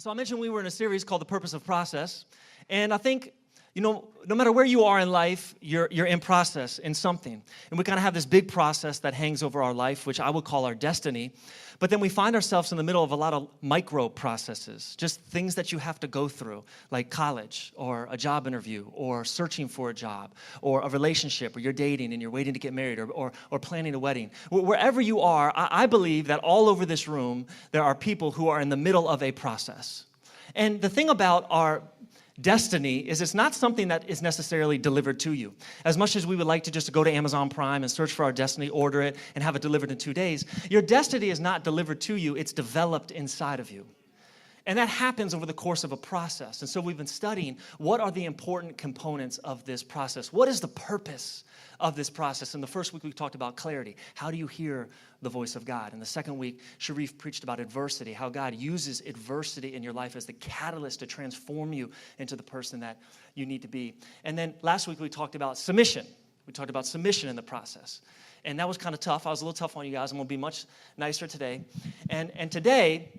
So I mentioned we were in a series called The Purpose of Process. And I think, no matter where you are in life, you're in process in something. And we kind of have this big process that hangs over our life, which I would call our destiny. But then we find ourselves in the middle of a lot of micro processes, just things that you have to go through, like college or a job interview or searching for a job or a relationship, or you're dating and you're waiting to get married, or planning a wedding. Wherever you are, I believe that all over this room, there are people who are in the middle of a process. And the thing about our destiny is it's not something that is necessarily delivered to you. As much as we would like to just go to Amazon Prime and search for our destiny, order it, and have it delivered in 2 days, your destiny is not delivered to you, it's developed inside of you. And that happens over the course of a process. And so we've been studying what are the important components of this process. What is the purpose of this process? In the first week, we talked about clarity. How do you hear the voice of God? In the second week, Sharif preached about adversity, how God uses adversity in your life as the catalyst to transform you into the person that you need to be. And then last week, we talked about submission. We talked about submission in the process. And that was kind of tough. I was a little tough on you guys. I'm going to be much nicer today. And today,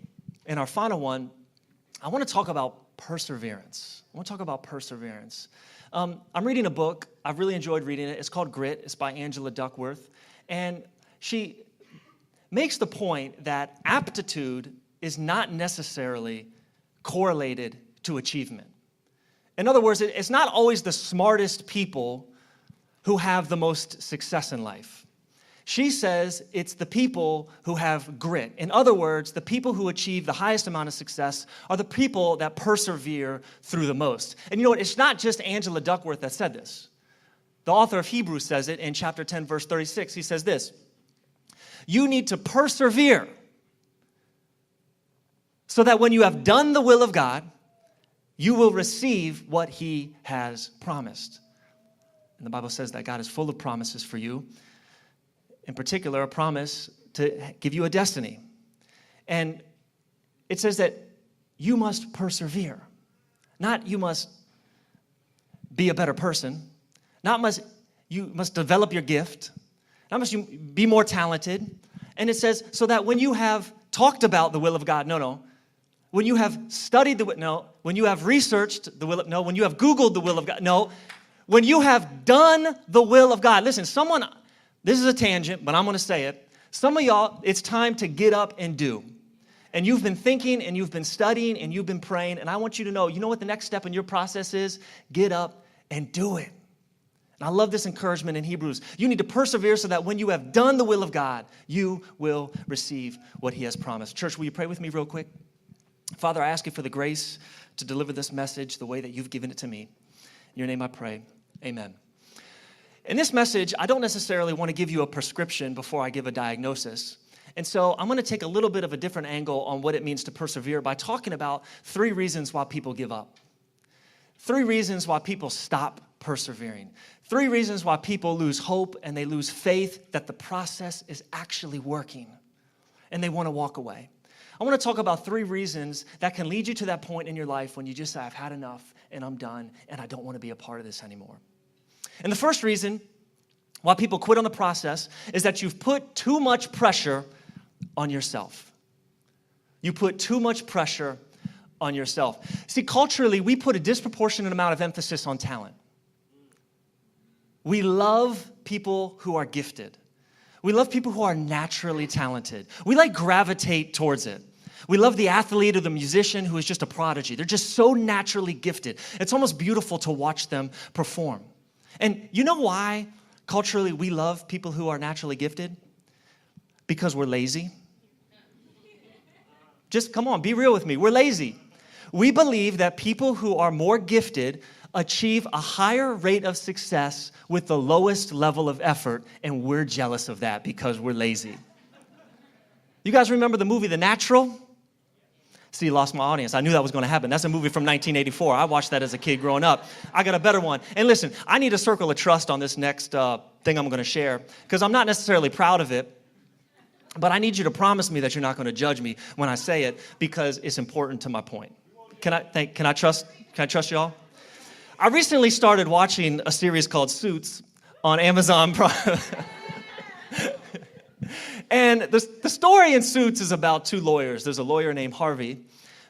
in our final one, I want to talk about perseverance. I want to talk about perseverance. I'm reading a book. I've really enjoyed reading it. It's called Grit. It's by Angela Duckworth. And she makes the point that aptitude is not necessarily correlated to achievement. In other words, it's not always the smartest people who have the most success in life. She says it's the people who have grit. In other words, the people who achieve the highest amount of success are the people that persevere through the most. And you know what? It's not just Angela Duckworth that said this. The author of Hebrews says it in chapter 10, verse 36. He says this: you need to persevere so that when you have done the will of God, you will receive what he has promised. And the Bible says that God is full of promises for you. In particular, a promise to give you a destiny. And it says that you must persevere. Not you must be a better person. Not you must develop your gift. Not must you be more talented. And it says, so that when you have talked about the will of God, no. When you have studied the will, no. When you have researched the will of, no. When you have Googled the will of God, no. When you have done the will of God. Listen, this is a tangent, but I'm going to say it. Some of y'all, it's time to get up and do. And you've been thinking, and you've been studying, and you've been praying, and I want you to know, you know what the next step in your process is? Get up and do it. And I love this encouragement in Hebrews. You need to persevere so that when you have done the will of God, you will receive what he has promised. Church, will you pray with me real quick? Father, I ask you for the grace to deliver this message the way that you've given it to me. In your name I pray, amen. In this message, I don't necessarily want to give you a prescription before I give a diagnosis. And so I'm going to take a little bit of a different angle on what it means to persevere by talking about 3 reasons why people give up. 3 reasons why people stop persevering. 3 reasons why people lose hope and they lose faith that the process is actually working. And they want to walk away. I want to talk about 3 reasons that can lead you to that point in your life when you just say, I've had enough and I'm done and I don't want to be a part of this anymore. And the first reason why people quit on the process is that you've put too much pressure on yourself. You put too much pressure on yourself. See, culturally, we put a disproportionate amount of emphasis on talent. We love people who are gifted. We love people who are naturally talented. We gravitate towards it. We love the athlete or the musician who is just a prodigy. They're just so naturally gifted. It's almost beautiful to watch them perform. And you know why culturally we love people who are naturally gifted? Because we're lazy. Just come on, be real with me. We're lazy. We believe that people who are more gifted achieve a higher rate of success with the lowest level of effort, and we're jealous of that because we're lazy. You guys remember the movie The Natural? See, lost my audience. I knew that was going to happen. That's a movie from 1984. I watched that as a kid growing up. I got a better one. And listen, I need a circle of trust on this next thing I'm going to share because I'm not necessarily proud of it, but I need you to promise me that you're not going to judge me when I say it because it's important to my point. Can I trust y'all? I recently started watching a series called Suits on Amazon Prime. And the story in Suits is about 2 lawyers. There's a lawyer named Harvey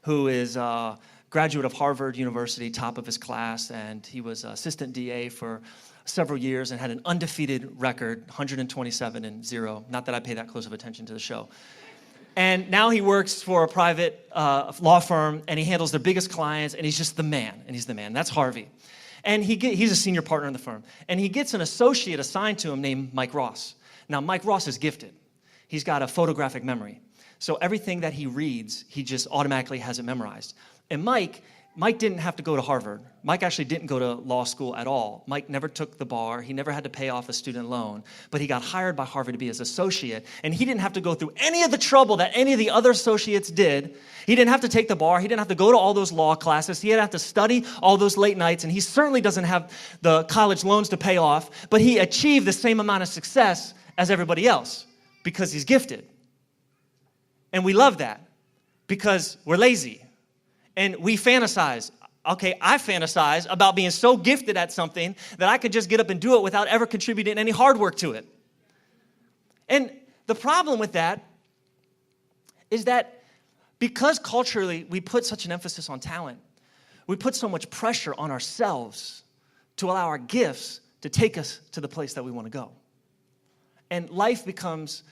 who is a graduate of Harvard University, top of his class, and he was assistant DA for several years and had an undefeated record, 127-0. Not that I pay that close of attention to the show. And now he works for a private law firm, and he handles their biggest clients, and he's just the man, and he's the man. That's Harvey. And he's a senior partner in the firm. And he gets an associate assigned to him named Mike Ross. Now, Mike Ross is gifted. He's got a photographic memory. So everything that he reads, he just automatically has it memorized. And Mike didn't have to go to Harvard. Mike actually didn't go to law school at all. Mike never took the bar. He never had to pay off a student loan. But he got hired by Harvard to be his associate. And he didn't have to go through any of the trouble that any of the other associates did. He didn't have to take the bar. He didn't have to go to all those law classes. He didn't have to study all those late nights. And he certainly doesn't have the college loans to pay off. But he achieved the same amount of success as everybody else because he's gifted. And we love that because we're lazy. And we fantasize. Okay, I fantasize about being so gifted at something that I could just get up and do it without ever contributing any hard work to it. And the problem with that is that because culturally we put such an emphasis on talent, we put so much pressure on ourselves to allow our gifts to take us to the place that we want to go. And life becomes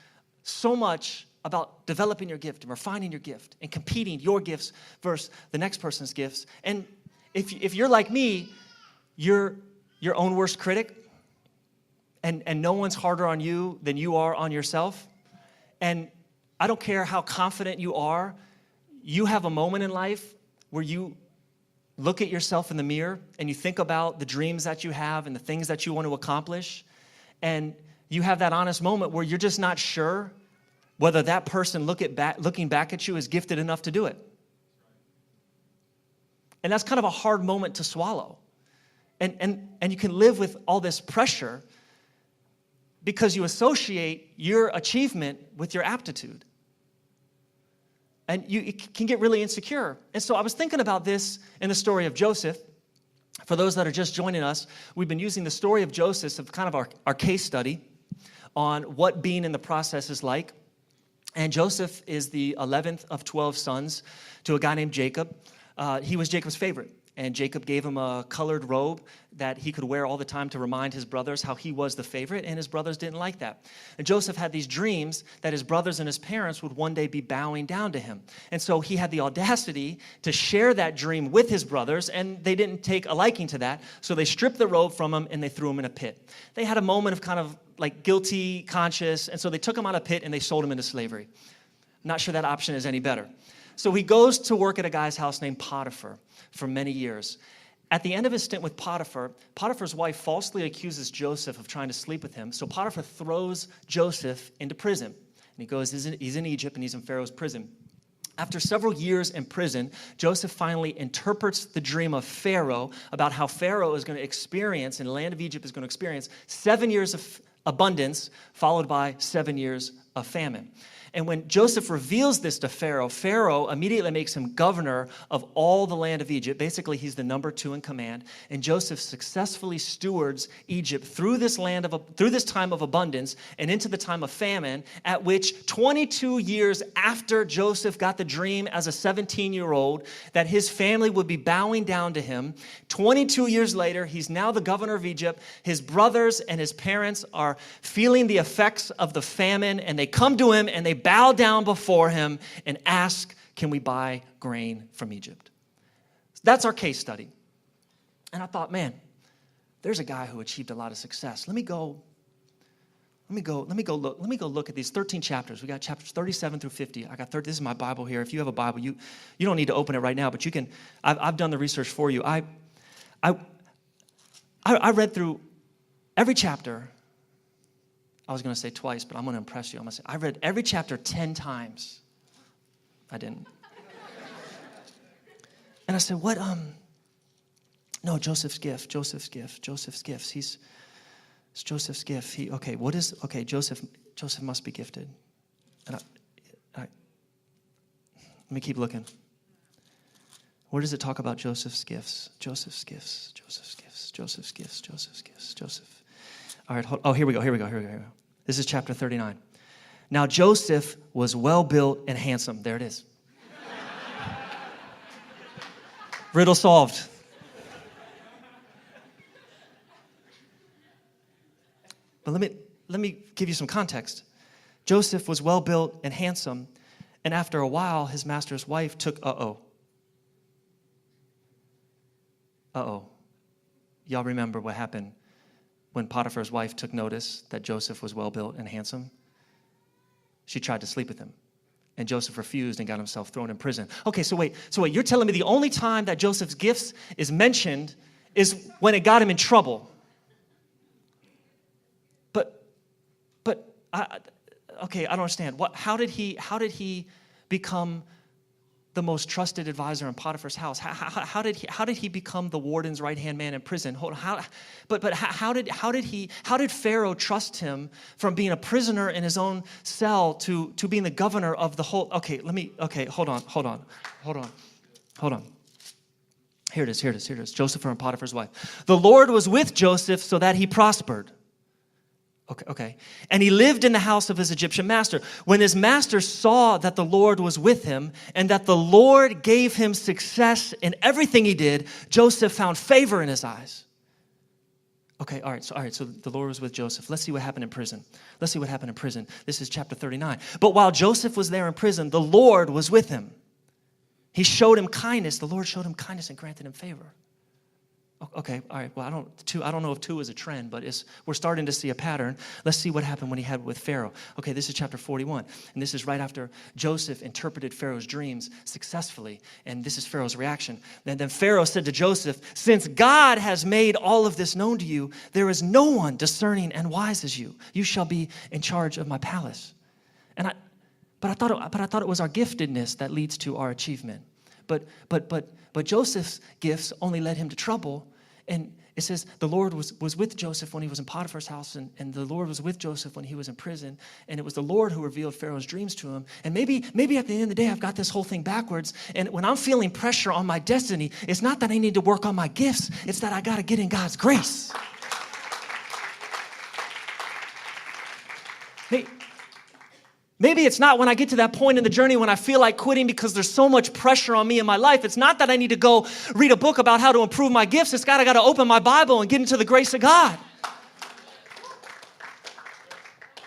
so much about developing your gift and refining your gift and competing your gifts versus the next person's gifts. And if you're like me, you're your own worst critic, and no one's harder on you than you are on yourself. And I don't care how confident you are, you have a moment in life where you look at yourself in the mirror and you think about the dreams that you have and the things that you want to accomplish, and you have that honest moment where you're just not sure whether that person looking back at you is gifted enough to do it. And that's kind of a hard moment to swallow. And you can live with all this pressure because you associate your achievement with your aptitude. And it can get really insecure. And so I was thinking about this in the story of Joseph. For those that are just joining us, we've been using the story of Joseph as kind of our case study on what being in the process is like. And Joseph is the 11th of 12 sons to a guy named Jacob. He was Jacob's favorite. And Jacob gave him a colored robe that he could wear all the time to remind his brothers how he was the favorite, and his brothers didn't like that. And Joseph had these dreams that his brothers and his parents would one day be bowing down to him. And so he had the audacity to share that dream with his brothers, and they didn't take a liking to that. So they stripped the robe from him, and they threw him in a pit. They had a moment of kind of like guilty conscience, and so they took him out of a pit, and they sold him into slavery. I'm not sure that option is any better. So he goes to work at a guy's house named Potiphar for many years. At the end of his stint with Potiphar, Potiphar's wife falsely accuses Joseph of trying to sleep with him. So Potiphar throws Joseph into prison. And he goes, he's in Egypt and he's in Pharaoh's prison. After several years in prison, Joseph finally interprets the dream of Pharaoh about how Pharaoh is going to experience, and the land of Egypt is going to experience 7 years of abundance followed by 7 years of famine. And when Joseph reveals this to Pharaoh, Pharaoh immediately makes him governor of all the land of Egypt. Basically, he's the number 2 in command. And Joseph successfully stewards Egypt through this time of abundance and into the time of famine, at which 22 years after Joseph got the dream as a 17-year-old that his family would be bowing down to him, 22 years later, he's now the governor of Egypt. His brothers and his parents are feeling the effects of the famine, and they come to him and they bow down before him and ask, can we buy grain from Egypt? That's our case study. And I thought, man, there's a guy who achieved a lot of success. Let me go look at these 13 chapters. We got chapters 37 through 50. This is my Bible here. If you have a Bible, you don't need to open it right now, but you can. I've done the research for you. I read through every chapter. I was going to say twice, but I'm going to impress you. I'm going to say, I read every chapter 10 times. I didn't. And I said, what, no, Joseph's gift. It's Joseph's gift. Joseph must be gifted. And let me keep looking. Where does it talk about Joseph's gifts? Joseph's gifts. All right, here we go. This is chapter 39. Now Joseph was well built and handsome. There it is. Riddle solved. But let me give you some context. Joseph was well built and handsome, and after a while, his master's wife took, Y'all remember what happened when Potiphar's wife took notice that Joseph was well built and handsome? She tried to sleep with him, and Joseph refused and got himself thrown in prison. Okay, so wait, you're telling me the only time that Joseph's gifts is mentioned is when it got him in trouble. I don't understand. How did he become the most trusted advisor in Potiphar's house? How did he become the warden's right-hand man in prison? Hold on. How did Pharaoh trust him from being a prisoner in his own cell to being the governor of the whole? Hold on. Here it is. Joseph and Potiphar's wife. The Lord was with Joseph so that he prospered. Okay. And he lived in the house of his Egyptian master. When his master saw that the Lord was with him and that the Lord gave him success in everything he did, Joseph found favor in his eyes. Okay, all right. So the Lord was with Joseph. Let's see what happened in prison. This is chapter 39. But while Joseph was there in prison, the Lord was with him. He showed him kindness. The Lord showed him kindness and granted him favor. Okay, all right. Well, I don't know if 2 is a trend, but we're starting to see a pattern. Let's see what happened when he had with Pharaoh. Okay, this is chapter 41, and this is right after Joseph interpreted Pharaoh's dreams successfully, and this is Pharaoh's reaction. And then Pharaoh said to Joseph, "Since God has made all of this known to you, there is no one discerning and wise as you. You shall be in charge of my palace." But I thought it was our giftedness that leads to our achievement. But Joseph's gifts only led him to trouble. And it says the Lord was with Joseph when he was in Potiphar's house, and the Lord was with Joseph when he was in prison. And it was the Lord who revealed Pharaoh's dreams to him. And maybe at the end of the day, I've got this whole thing backwards. And when I'm feeling pressure on my destiny, it's not that I need to work on my gifts. It's that I got to get in God's grace. Hey, maybe it's not when I get to that point in the journey when I feel like quitting because there's so much pressure on me in my life. It's not that I need to go read a book about how to improve my gifts. It's I got to open my Bible and get into the grace of God.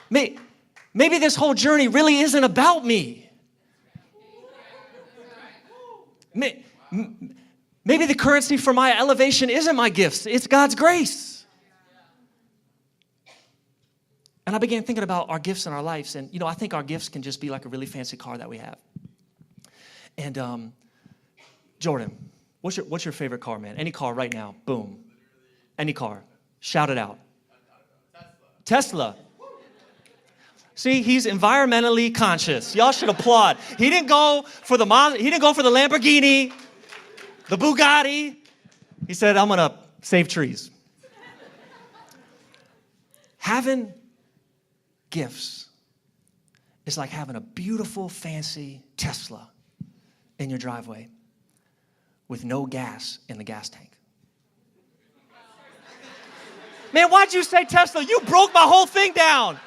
Maybe this whole journey really isn't about me. Maybe the currency for my elevation isn't my gifts. It's God's grace. And I began thinking about our gifts in our lives. And, I think our gifts can just be like a really fancy car that we have. And Jordan, what's your favorite car, man? Any car right now. Boom. Any car. Shout it out. Tesla. See, he's environmentally conscious. Y'all should applaud. He didn't go for the Lamborghini, the Bugatti. He said, I'm going to save trees. Having gifts is like having a beautiful, fancy Tesla in your driveway with no gas in the gas tank. Man, why'd you say Tesla? You broke my whole thing down.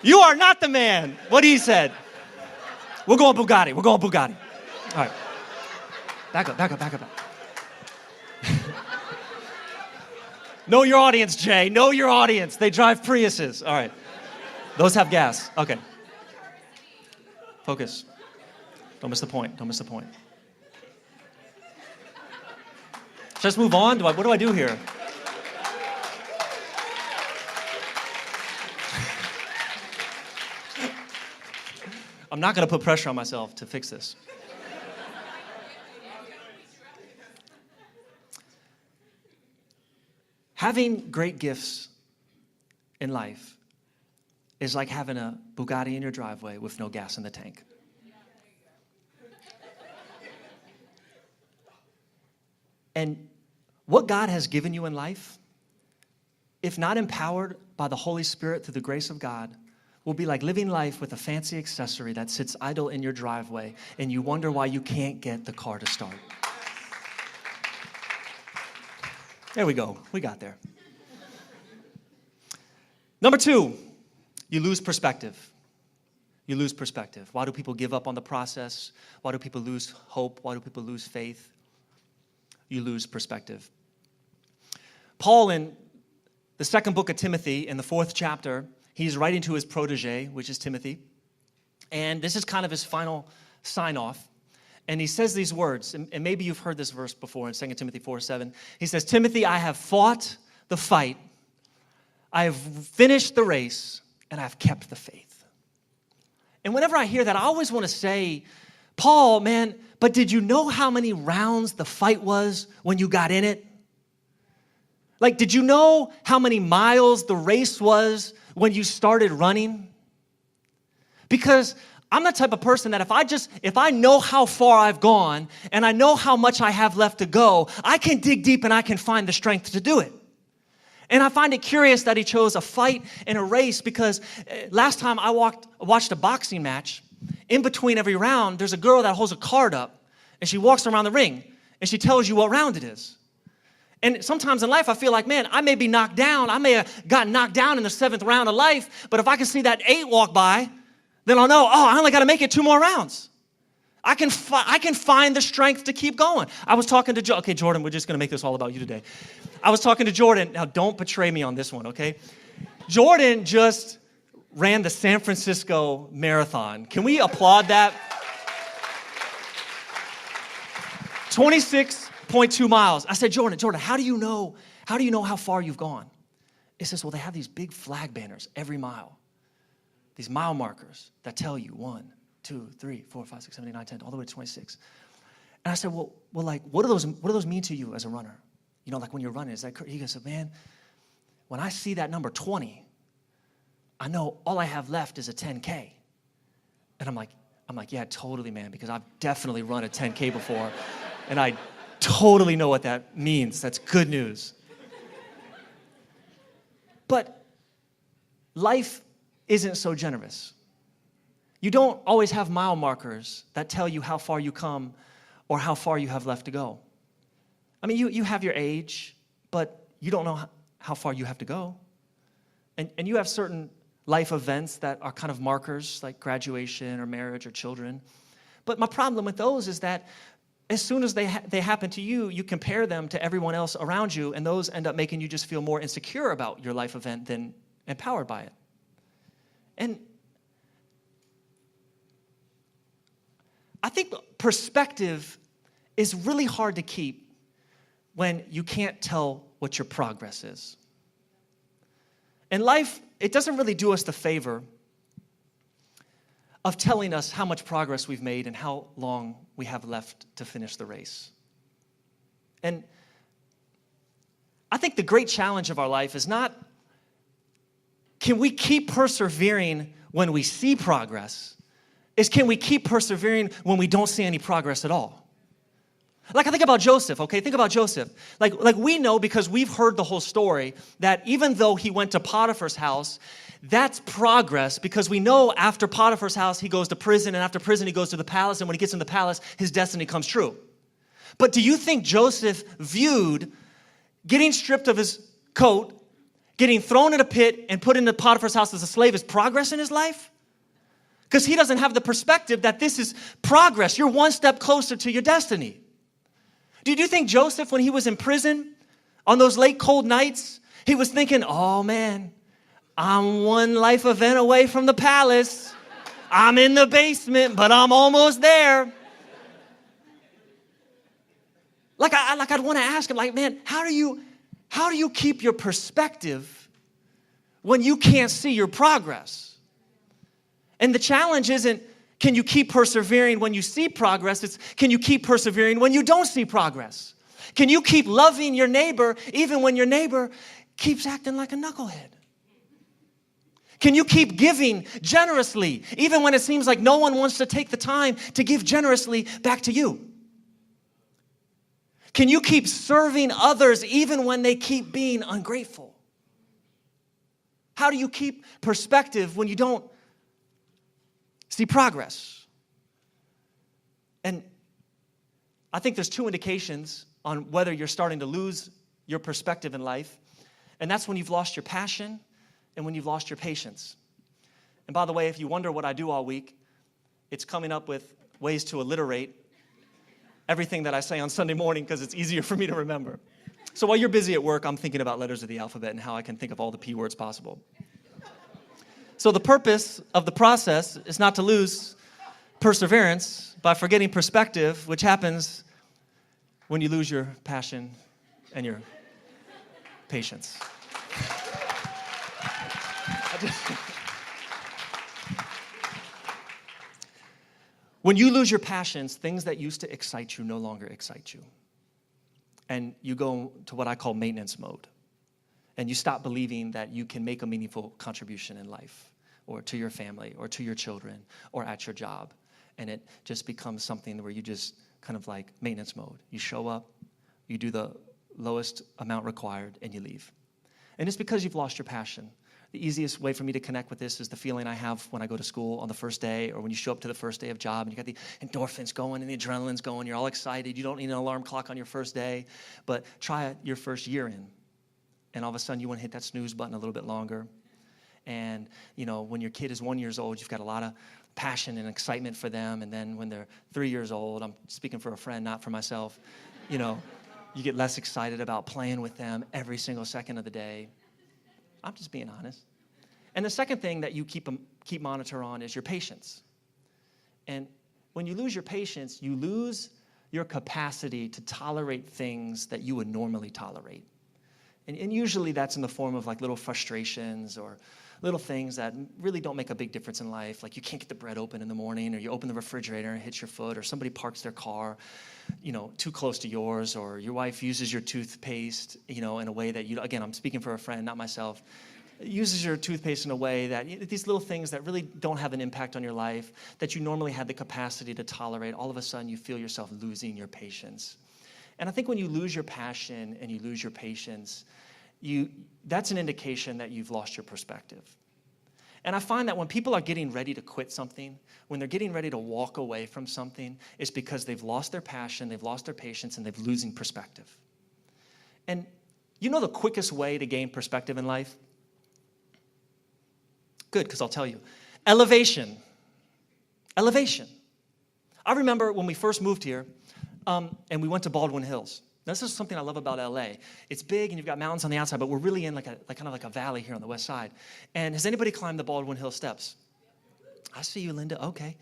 You are not the man. What he said. We're going Bugatti. All right. Back up. Know your audience, Jay. Know your audience. They drive Priuses. All right. Those have gas. Okay. Focus. Don't miss the point. Just move on? What do I do here? I'm not going to put pressure on myself to fix this. Having great gifts in life is like having a Bugatti in your driveway with no gas in the tank. And what God has given you in life, if not empowered by the Holy Spirit through the grace of God, will be like living life with a fancy accessory that sits idle in your driveway and you wonder why you can't get the car to start. There we go. We got there. Number 2, you lose perspective. You lose perspective. Why do people give up on the process? Why do people lose hope? Why do people lose faith? You lose perspective. Paul, in the second book of Timothy, in the 4th chapter, he's writing to his protege, which is Timothy. And this is kind of his final sign-off. And he says these words, and maybe you've heard this verse before in 2 Timothy 4:7. He says, Timothy, I have fought the fight, I have finished the race, and I have kept the faith. And whenever I hear that, I always want to say, Paul, man, but did you know how many rounds the fight was when you got in it? Like, did you know how many miles the race was when you started running? Because I'm the type of person that if I know how far I've gone and I know how much I have left to go, I can dig deep and I can find the strength to do it. And I find it curious that he chose a fight and a race because last time I watched a boxing match, in between every round, there's a girl that holds a card up and she walks around the ring and she tells you what round it is. And sometimes in life, I feel like, man, I may be knocked down. I may have gotten knocked down in the 7th round of life, but if I can see that 8 walk by, then I'll know, I only got to make it 2 more rounds. I can find the strength to keep going. I was talking to okay, Jordan, we're just going to make this all about you today. I was talking to Jordan. Now, don't betray me on this one, okay? Jordan just ran the San Francisco Marathon. Can we applaud that? 26.2 miles. I said, Jordan, how do you know how far you've gone? He says, well, they have these big flag banners every mile. These mile markers that tell you 1, 2, 3, 4, 5, 6, 7, 8, 9, 10, all the way to 26. And I said, well, like, what do those mean to you as a runner? You know, like when you're running, is that he goes, man, when I see that number 20, I know all I have left is a 10K. And I'm like, yeah, totally, man, because I've definitely run a 10K before, and I totally know what that means. That's good news. But life isn't so generous. You don't always have mile markers that tell you how far you come or how far you have left to go. I mean, you have your age, but you don't know how far you have to go. And you have certain life events that are kind of markers, like graduation or marriage or children. But my problem with those is that as soon as they happen to you, you compare them to everyone else around you, and those end up making you just feel more insecure about your life event than empowered by it. And I think perspective is really hard to keep when you can't tell what your progress is. In life, it doesn't really do us the favor of telling us how much progress we've made and how long we have left to finish the race. And I think the great challenge of our life is not, can we keep persevering when we see progress? Is can we keep persevering when we don't see any progress at all? Like I think about Joseph, okay? Think about Joseph. Like we know because we've heard the whole story that even though he went to Potiphar's house, that's progress because we know after Potiphar's house, he goes to prison, and after prison, he goes to the palace, and when he gets in the palace, his destiny comes true. But do you think Joseph viewed getting stripped of his coat, getting thrown in a pit, and put into Potiphar's house as a slave as progress in his life? Because he doesn't have the perspective that this is progress. You're one step closer to your destiny. Do you think Joseph, when he was in prison on those late cold nights, he was thinking, oh man, I'm one life event away from the palace. I'm in the basement, but I'm almost there. I'd want to ask him, like, man, how do you keep your perspective when you can't see your progress? And the challenge isn't, can you keep persevering when you see progress? It's, can you keep persevering when you don't see progress? Can you keep loving your neighbor even when your neighbor keeps acting like a knucklehead? Can you keep giving generously even when it seems like no one wants to take the time to give generously back to you? Can you keep serving others even when they keep being ungrateful? How do you keep perspective when you don't see progress? And I think there's 2 indications on whether you're starting to lose your perspective in life. And that's when you've lost your passion and when you've lost your patience. And by the way, if you wonder what I do all week, it's coming up with ways to alliterate everything that I say on Sunday morning because it's easier for me to remember. So while you're busy at work, I'm thinking about letters of the alphabet and how I can think of all the P words possible. So the purpose of the process is not to lose perseverance by forgetting perspective, which happens when you lose your passion and your patience. When you lose your passions, things that used to excite you no longer excite you. And you go to what I call maintenance mode. And you stop believing that you can make a meaningful contribution in life, or to your family, or to your children, or at your job. And it just becomes something where you just kind of like maintenance mode. You show up, you do the lowest amount required, and you leave. And it's because you've lost your passion. The easiest way for me to connect with this is the feeling I have when I go to school on the first day, or when you show up to the first day of job and you got the endorphins going and the adrenaline's going, you're all excited, you don't need an alarm clock on your first day, but try it your first year in. And all of a sudden you want to hit that snooze button a little bit longer. And, you know, when your kid is 1 year old, you've got a lot of passion and excitement for them. And then when they're 3 years old, I'm speaking for a friend, not for myself, you know, you get less excited about playing with them every single second of the day. I'm just being honest. And the second thing that you keep monitor on is your patience. And when you lose your patience, you lose your capacity to tolerate things that you would normally tolerate. And usually that's in the form of like little frustrations or little things that really don't make a big difference in life. Like you can't get the bread open in the morning, or you open the refrigerator and it hits your foot, or somebody parks their car, you know, too close to yours, or your wife uses your toothpaste, you know, in a way that you, again, I'm speaking for a friend, not myself, uses your toothpaste in a way that these little things that really don't have an impact on your life that you normally had the capacity to tolerate, all of a sudden you feel yourself losing your patience. And I think when you lose your passion and you lose your patience, that's an indication that you've lost your perspective. And I find that when people are getting ready to quit something, when they're getting ready to walk away from something, it's because they've lost their passion, they've lost their patience, and they're losing perspective. And you know the quickest way to gain perspective in life? Good, because I'll tell you. Elevation. Elevation. I remember when we first moved here, and we went to Baldwin Hills. Now, this is something I love about LA. It's big and you've got mountains on the outside, but we're really in kind of like a valley here on the west side. And has anybody climbed the Baldwin Hill steps? I see you, Linda. Okay.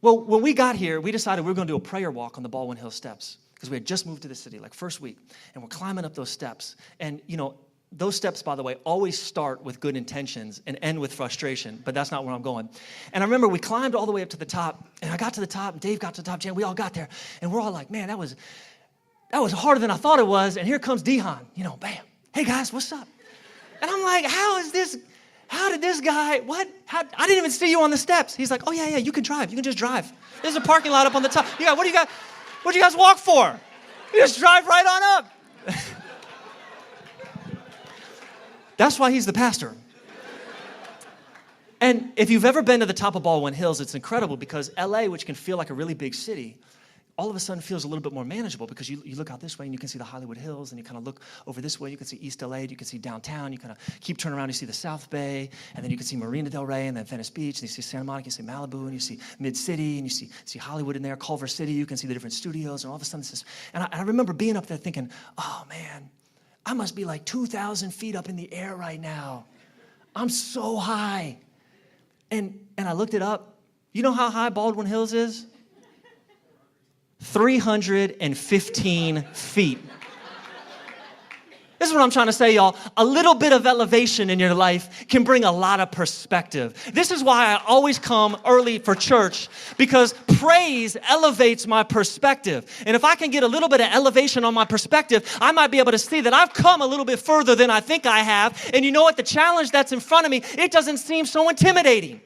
Well, when we got here, we decided we were going to do a prayer walk on the Baldwin Hill steps because we had just moved to the city, like first week. And we're climbing up those steps. And, you know, those steps, by the way, always start with good intentions and end with frustration, but that's not where I'm going. And I remember we climbed all the way up to the top, and I got to the top, and Dave got to the top, Jan, we all got there. And we're all like, man, that was harder than I thought it was. And here comes Dehan, you know, bam. Hey, guys, what's up? And I'm like, how did this guy, I didn't even see you on the steps. He's like, oh, yeah, you can drive. You can just drive. There's a parking lot up on the top. What'd you guys walk for? You just drive right on up. That's why he's the pastor. And if you've ever been to the top of Baldwin Hills, it's incredible because LA, which can feel like a really big city, all of a sudden feels a little bit more manageable because you look out this way and you can see the Hollywood Hills, and you kind of look over this way, you can see East LA, you can see downtown, you kind of keep turning around, you see the South Bay, and then you can see Marina Del Rey, and then Venice Beach, and you see Santa Monica, you see Malibu, and you see Mid-City, and you see Hollywood in there, Culver City, you can see the different studios, and all of a sudden this is, and I remember being up there thinking, oh man, I must be like 2,000 feet up in the air right now. I'm so high. And I looked it up. You know how high Baldwin Hills is? 315 feet. This is what I'm trying to say, y'all. A little bit of elevation in your life can bring a lot of perspective. This is why I always come early for church, because praise elevates my perspective. And if I can get a little bit of elevation on my perspective, I might be able to see that I've come a little bit further than I think I have. And you know what? The challenge that's in front of me, it doesn't seem so intimidating.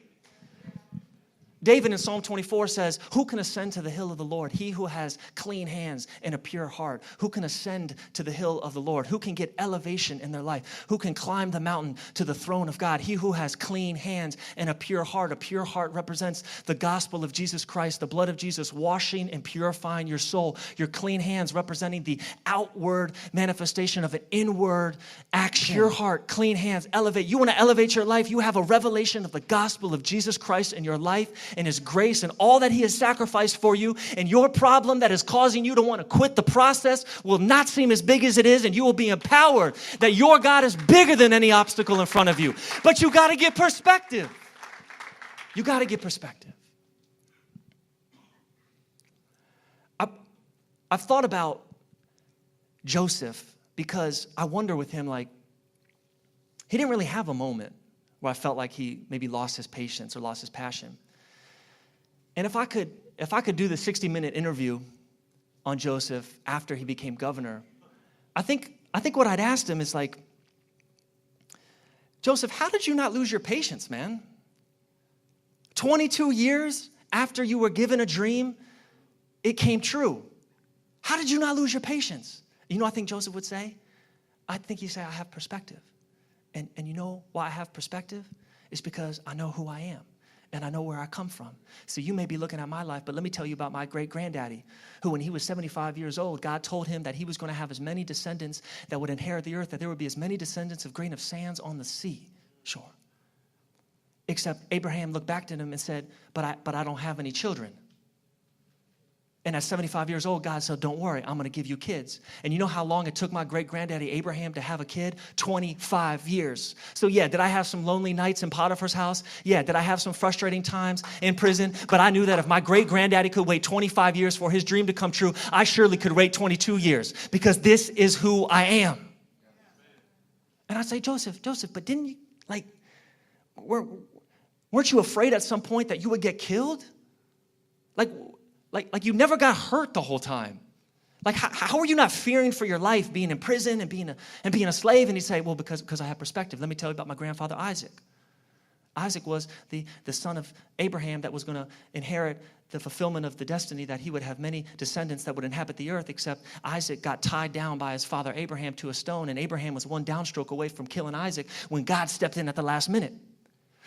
David in Psalm 24 says, who can ascend to the hill of the Lord? He who has clean hands and a pure heart. Who can ascend to the hill of the Lord? Who can get elevation in their life? Who can climb the mountain to the throne of God? He who has clean hands and a pure heart. A pure heart represents the gospel of Jesus Christ, the blood of Jesus washing and purifying your soul. Your clean hands representing the outward manifestation of an inward action. Pure heart, clean hands, elevate. You want to elevate your life? You have a revelation of the gospel of Jesus Christ in your life, and his grace and all that he has sacrificed for you, and your problem that is causing you to want to quit the process will not seem as big as it is, and you will be empowered that your God is bigger than any obstacle in front of you. But you got to get perspective. You got to get perspective. I've thought about Joseph because I wonder with him, like, he didn't really have a moment where I felt like he maybe lost his patience or lost his passion. And if I could do the 60-minute interview on Joseph after he became governor, I think what I'd asked him is like, Joseph, how did you not lose your patience, man? 22 years after you were given a dream, it came true. How did you not lose your patience? You know what I think Joseph would say? I think he'd say, I have perspective. And you know why I have perspective? It's because I know who I am. And I know where I come from. So you may be looking at my life, but let me tell you about my great-granddaddy, who when he was 75 years old, God told him that he was going to have as many descendants that would inherit the earth, that there would be as many descendants of grain of sands on the sea shore. Except Abraham looked back to him and said, but I don't have any children. And at 75 years old, God said, don't worry, I'm going to give you kids. And you know how long it took my great-granddaddy Abraham to have a kid? 25 years. So yeah, did I have some lonely nights in Potiphar's house? Yeah, did I have some frustrating times in prison? But I knew that if my great-granddaddy could wait 25 years for his dream to come true, I surely could wait 22 years because this is who I am. And I'd say, Joseph, but didn't you, like, weren't you afraid at some point that you would get killed? Like you never got hurt the whole time. Like how are you not fearing for your life being in prison and being a slave? And he'd say, well, because I have perspective. Let me tell you about my grandfather Isaac. Isaac was the son of Abraham that was going to inherit the fulfillment of the destiny that he would have many descendants that would inhabit the earth, except Isaac got tied down by his father Abraham to a stone, and Abraham was one downstroke away from killing Isaac when God stepped in at the last minute.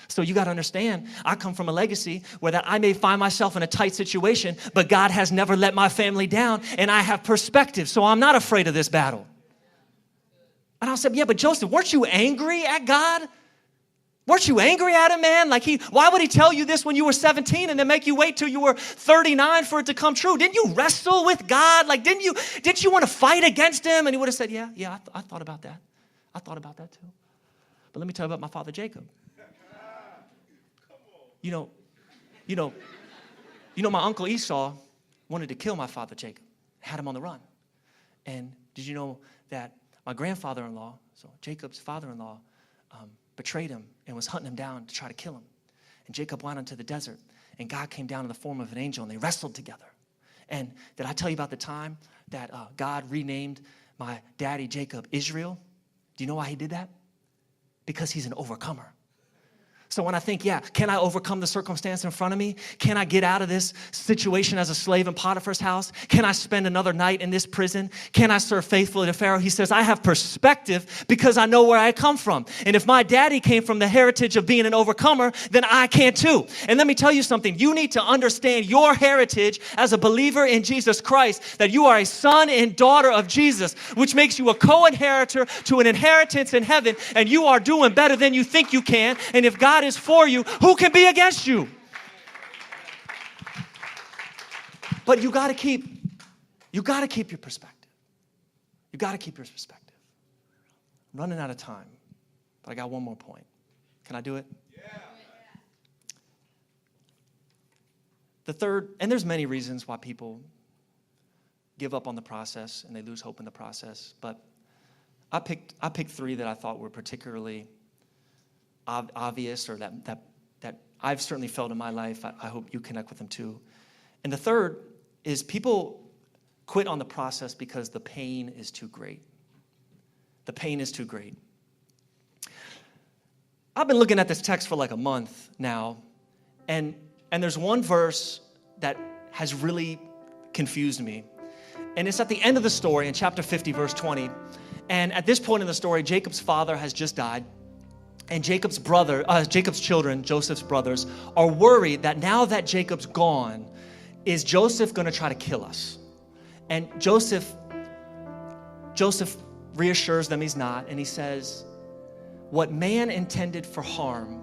So you got to understand, I come from a legacy where that I may find myself in a tight situation, but God has never let my family down, and I have perspective, so I'm not afraid of this battle. And I'll say, yeah, but Joseph, weren't you angry at God? Weren't you angry at him, man? Like why would he tell you this when you were 17 and then make you wait till you were 39 for it to come true? Didn't you wrestle with God? Like, didn't you want to fight against him? And he would have said, yeah, I thought about that. I thought about that too. But let me tell you about my father Jacob. You know, my uncle Esau wanted to kill my father Jacob, had him on the run. And did you know that my grandfather-in-law, so Jacob's father-in-law, betrayed him and was hunting him down to try to kill him. And Jacob went into the desert, and God came down in the form of an angel, and they wrestled together. And did I tell you about the time that God renamed my daddy Jacob Israel? Do you know why he did that? Because he's an overcomer. So when I think, can I overcome the circumstance in front of me? Can I get out of this situation as a slave in Potiphar's house? Can I spend another night in this prison? Can I serve faithfully to Pharaoh? He says, I have perspective because I know where I come from. And if my daddy came from the heritage of being an overcomer, then I can too. And let me tell you something. You need to understand your heritage as a believer in Jesus Christ, that you are a son and daughter of Jesus, which makes you a co-inheritor to an inheritance in heaven, and you are doing better than you think you can. And if God is for you, who can be against you? But you got to keep your perspective. You got to keep your perspective. I'm running out of time, but I got one more point. Can I do it? Yeah. The third, and there's many reasons why people give up on the process and they lose hope in the process, but I picked three that I thought were particularly obvious, or that I've certainly felt in my life. I hope you connect with them too. And the third is people quit on the process because the pain is too great. The pain is too great. I've been looking at this text for like a month now, and And there's one verse that has really confused me. And it's at the end of the story in chapter 50, verse 20. And at this point in the story, Jacob's father has just died. And Jacob's children, Joseph's brothers, are worried that now that Jacob's gone, is Joseph going to try to kill us? And Joseph reassures them he's not, and he says, what man intended for harm,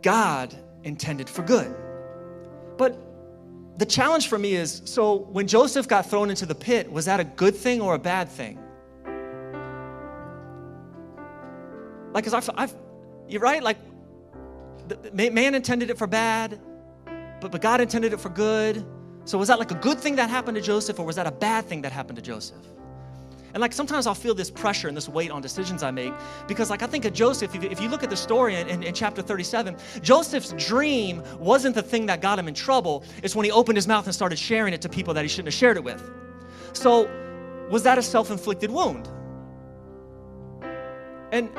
God intended for good. But the challenge for me is, so when Joseph got thrown into the pit, was that a good thing or a bad thing? Like, because you're right, like, man intended it for bad, but God intended it for good. So was that like a good thing that happened to Joseph, or was that a bad thing that happened to Joseph? And like sometimes I'll feel this pressure and this weight on decisions I make, because like I think of Joseph, if you look at the story in chapter 37, Joseph's dream wasn't the thing that got him in trouble. It's when he opened his mouth and started sharing it to people that he shouldn't have shared it with. So was that a self-inflicted wound? And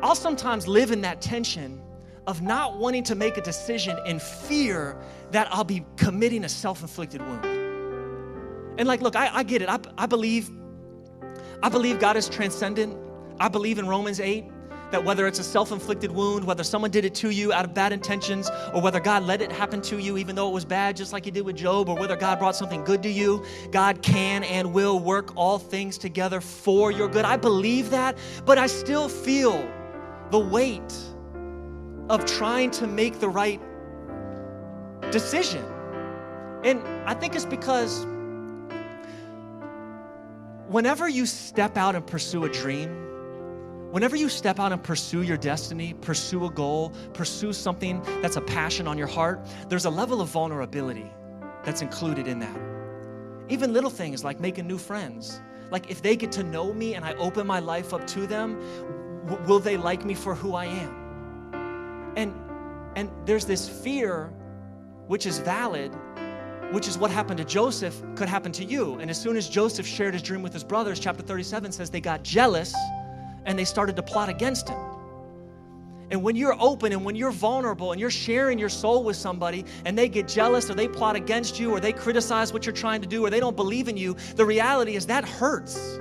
I'll sometimes live in that tension of not wanting to make a decision in fear that I'll be committing a self-inflicted wound. And like, look, I get it. I believe God is transcendent. I believe in Romans 8 that whether it's a self-inflicted wound, whether someone did it to you out of bad intentions, or whether God let it happen to you even though it was bad, just like he did with Job, or whether God brought something good to you, God can and will work all things together for your good. I believe that, but I still feel the weight of trying to make the right decision. And I think it's because whenever you step out and pursue a dream, whenever you step out and pursue your destiny, pursue a goal, pursue something that's a passion on your heart, there's a level of vulnerability that's included in that. Even little things like making new friends. Like if they get to know me and I open my life up to them, will they like me for who I am? And there's this fear, which is valid, which is what happened to Joseph, could happen to you. And as soon as Joseph shared his dream with his brothers, chapter 37 says they got jealous and they started to plot against him. And when you're open and when you're vulnerable and you're sharing your soul with somebody and they get jealous or they plot against you or they criticize what you're trying to do or they don't believe in you, the reality is that hurts.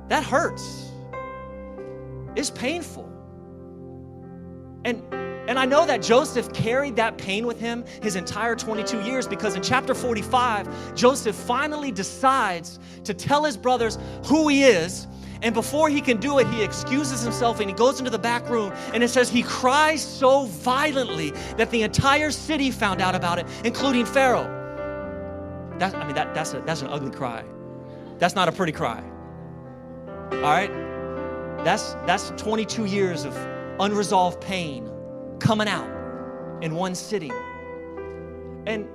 That hurts. It's painful. And I know that Joseph carried that pain with him his entire 22 years, because in chapter 45, Joseph finally decides to tell his brothers who he is. And before he can do it, he excuses himself and he goes into the back room, and it says he cries so violently that the entire city found out about it, including Pharaoh. That's an ugly cry. That's not a pretty cry. All right? That's 22 years of unresolved pain coming out in one sitting. And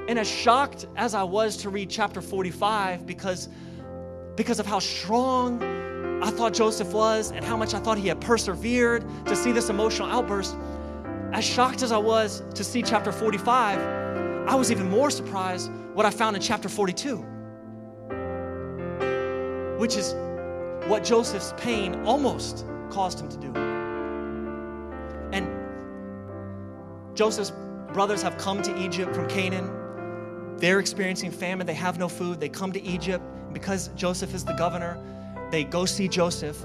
as shocked as I was to read chapter 45 because of how strong I thought Joseph was and how much I thought he had persevered to see this emotional outburst, as shocked as I was to see chapter 45, I was even more surprised what I found in chapter 42, which is what Joseph's pain almost caused him to do. And Joseph's brothers have come to Egypt from Canaan. They're experiencing famine. They have no food. They come to Egypt. Because Joseph is the governor, they go see Joseph.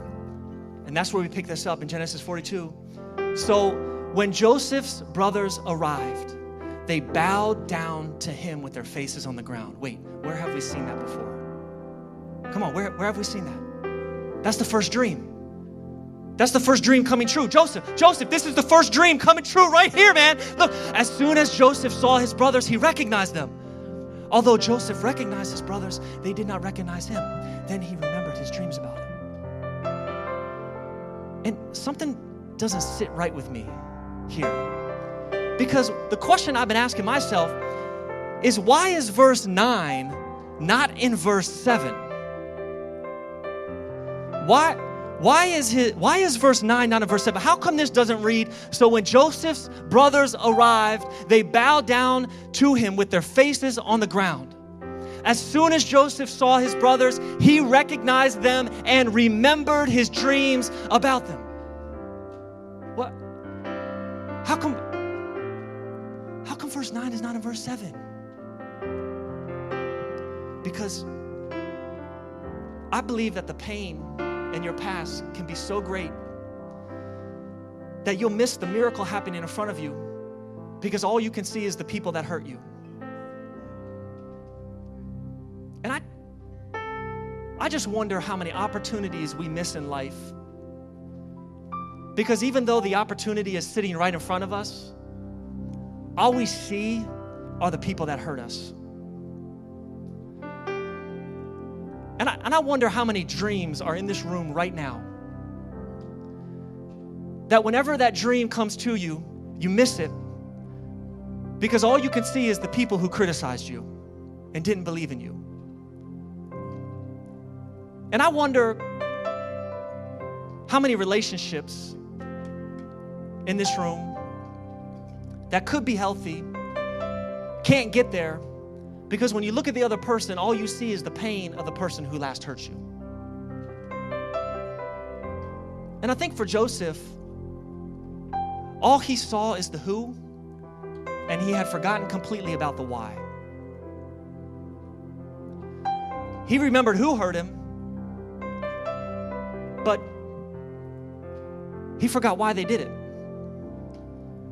And that's where we pick this up in Genesis 42. So when Joseph's brothers arrived, they bowed down to him with their faces on the ground. Wait, where have we seen that before? Come on, where have we seen that? That's the first dream. That's the first dream coming true. Joseph, this is the first dream coming true right here, man. Look, as soon as Joseph saw his brothers, he recognized them. Although Joseph recognized his brothers, they did not recognize him. Then he remembered his dreams about him. And something doesn't sit right with me here. Because the question I've been asking myself is, why is verse 9 not in verse 7? Why is verse 9 not in verse 7? How come this doesn't read, so when Joseph's brothers arrived, they bowed down to him with their faces on the ground. As soon as Joseph saw his brothers, he recognized them and remembered his dreams about them. What? How come come verse 9 is not in verse 7? Because I believe that the pain in your past can be so great that you'll miss the miracle happening in front of you because all you can see is the people that hurt you. And I just wonder how many opportunities we miss in life, because even though the opportunity is sitting right in front of us, all we see are the people that hurt us. And I wonder how many dreams are in this room right now that whenever that dream comes to you, you miss it because all you can see is the people who criticized you and didn't believe in you. And I wonder how many relationships in this room that could be healthy can't get there because when you look at the other person, all you see is the pain of the person who last hurt you. And I think for Joseph, all he saw is the who, and he had forgotten completely about the why. He remembered who hurt him, but he forgot why they did it.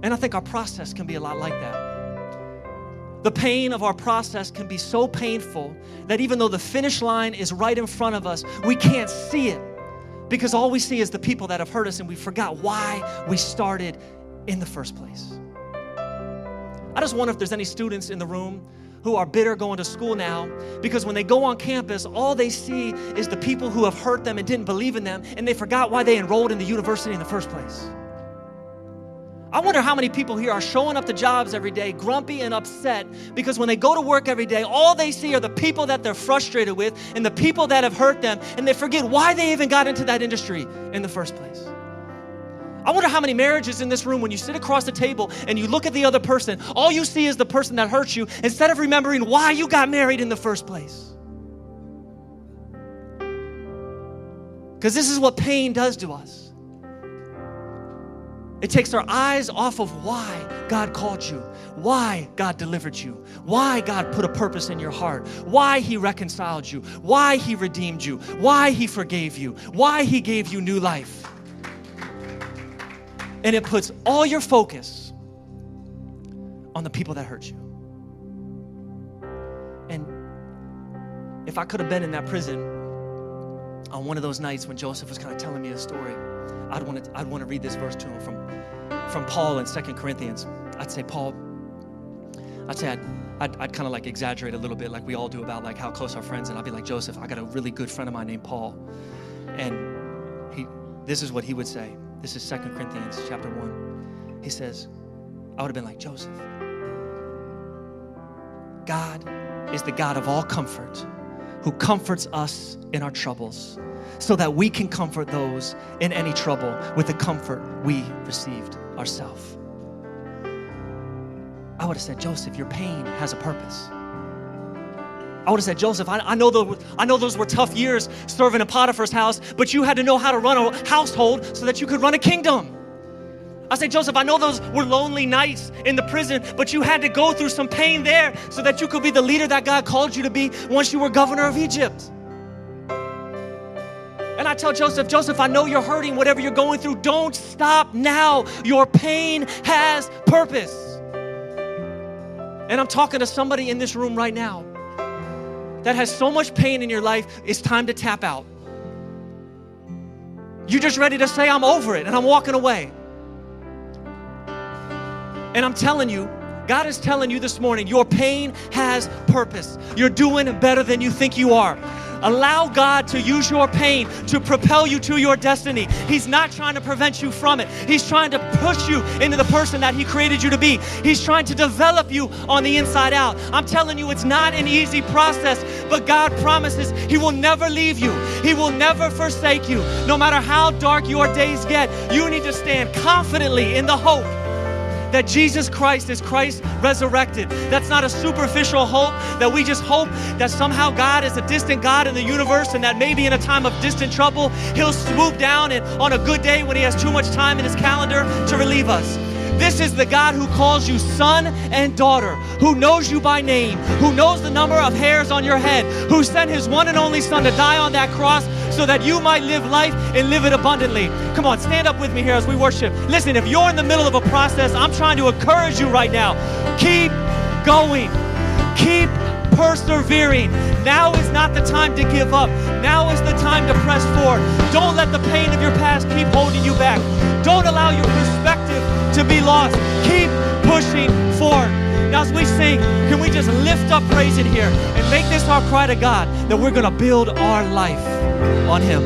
And I think our process can be a lot like that. The pain of our process can be so painful that even though the finish line is right in front of us, we can't see it because all we see is the people that have hurt us and we forgot why we started in the first place. I just wonder if there's any students in the room who are bitter going to school now because when they go on campus, all they see is the people who have hurt them and didn't believe in them, and they forgot why they enrolled in the university in the first place. I wonder how many people here are showing up to jobs every day grumpy and upset because when they go to work every day, all they see are the people that they're frustrated with and the people that have hurt them, and they forget why they even got into that industry in the first place. I wonder how many marriages in this room, when you sit across the table and you look at the other person, all you see is the person that hurt you instead of remembering why you got married in the first place. Because this is what pain does to us. It takes our eyes off of why God called you, why God delivered you, why God put a purpose in your heart, why He reconciled you, why He redeemed you, why He forgave you, why He gave you new life. And it puts all your focus on the people that hurt you. And if I could have been in that prison on one of those nights when Joseph was kind of telling me a story, I'd want to read this verse to him from Paul in 2 Corinthians. I'd say I'd kind of like exaggerate a little bit like we all do about like how close our friends, and I'd be like, Joseph, I got a really good friend of mine named Paul. And this is what he would say. This is 2 Corinthians chapter 1. He says, I would have been like, Joseph, God is the God of all comfort who comforts us in our troubles so that we can comfort those in any trouble with the comfort we received ourselves. I would have said, Joseph, your pain has a purpose. I would have said, Joseph, I know those were tough years serving in Potiphar's house, but you had to know how to run a household so that you could run a kingdom. I say, Joseph, I know those were lonely nights in the prison, but you had to go through some pain there so that you could be the leader that God called you to be once you were governor of Egypt. And I tell Joseph, I know you're hurting, whatever you're going through, don't stop now. Your pain has purpose. And I'm talking to somebody in this room right now that has so much pain in your life, it's time to tap out. You're just ready to say, I'm over it, and I'm walking away. And I'm telling you, God is telling you this morning, your pain has purpose. You're doing better than you think you are. Allow God to use your pain to propel you to your destiny. He's not trying to prevent you from it. He's trying to push you into the person that He created you to be. He's trying to develop you on the inside out. I'm telling you, it's not an easy process, but God promises He will never leave you. He will never forsake you. No matter how dark your days get, you need to stand confidently in the hope that Jesus Christ is Christ resurrected. That's not a superficial hope that we just hope that somehow God is a distant God in the universe and that maybe in a time of distant trouble, He'll swoop down and on a good day when He has too much time in His calendar to relieve us. This is the God who calls you son and daughter, who knows you by name, who knows the number of hairs on your head, who sent his one and only son to die on that cross so that you might live life and live it abundantly. Come on, stand up with me here as we worship. Listen, if you're in the middle of a process, I'm trying to encourage you right now. Keep going. Keep persevering. Now is not the time to give up. Now is the time to press forward. Don't let the pain of your past keep holding you back. Don't allow your perspective to be lost. Keep pushing forward. Now as we sing, can we just lift up praise in here and make this our cry to God that we're going to build our life on him.